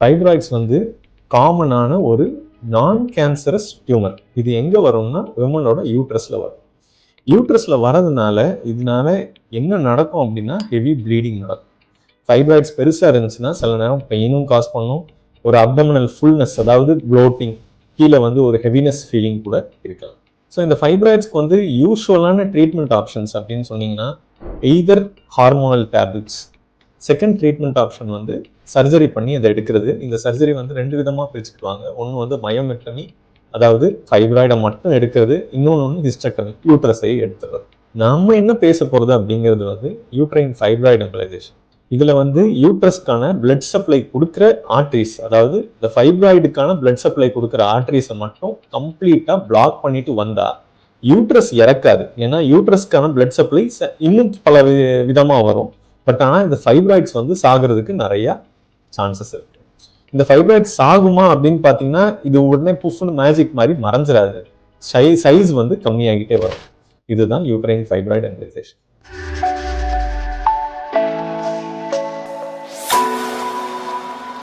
Fibroids வந்து காமனான ஒரு நான் கேன்சரஸ் டியூமர். இது எங்கே வரும்னா விமனோட யூட்ரஸில் வரும். யூட்ரஸில் வரதுனால இதனால என்ன நடக்கும் அப்படின்னா ஹெவி ப்ளீடிங் நடக்கும். ஃபைப்ராய்ட்ஸ் பெருசாக இருந்துச்சுன்னா சில நேரம் பெயினும் காஸ் பண்ணும், ஒரு அப்டமினல் ஃபுல்னஸ் அதாவது ப்ளோட்டிங், கீழே வந்து ஒரு ஹெவினஸ் ஃபீலிங் கூட இருக்கலாம். ஸோ இந்த ஃபைப்ராய்ட்ஸ்க்கு வந்து யூஸ்வலான ட்ரீட்மெண்ட் ஆப்ஷன்ஸ் அப்படின்னு சொன்னீங்கன்னா either hormonal tablets, second treatment option வந்து சர்ஜரி பண்ணி அதை எடுக்கிறது. இந்த சர்ஜரி வந்து 2 விதமாக பிரிச்சுக்குவாங்க. ஒன்று வந்து மயோமெக்டமி, அதாவது ஃபைப்ராய்டை மட்டும் எடுக்கிறது, இன்னொன்று ஹிஸ்டெக்டமி, யூட்ரஸை எடுத்துறது. நம்ம என்ன பேச போகிறது அப்படிங்கிறது வந்து யூட்ரைன் ஃபைப்ராய்டு எம்பலைசேஷன். இதில் வந்து யூட்ரஸ்க்கான பிளட் சப்ளை கொடுக்குற ஆர்ட்ரிஸ், அதாவது இந்த ஃபைப்ராய்டுக்கான பிளட் சப்ளை கொடுக்குற ஆர்ட்ரிஸை மட்டும் கம்ப்ளீட்டாக பிளாக் பண்ணிட்டு வந்தா யூட்ரஸ் இறக்காது. ஏன்னா யூட்ரஸ்க்கான பிளட் சப்ளை இன்னும் பல விதமாக வரும். பட் ஆனால் இந்த ஃபைப்ராய்ட்ஸ் வந்து சாகிறதுக்கு நிறைய சான்சஸ் இருக்கு. இந்த ஃபைப்ராய்ட்ஸ் சாகுமா அப்படின்னு பார்த்தீங்கன்னா இது உடனே புஃப்னு மேஜிக் மாதிரி மறைஞ்சிடாது. சைஸ் வந்து கம்மியாகிட்டே வரும். இதுதான் யூட்ரைன் ஃபைப்ராய்டு எம்பலைசேஷன்.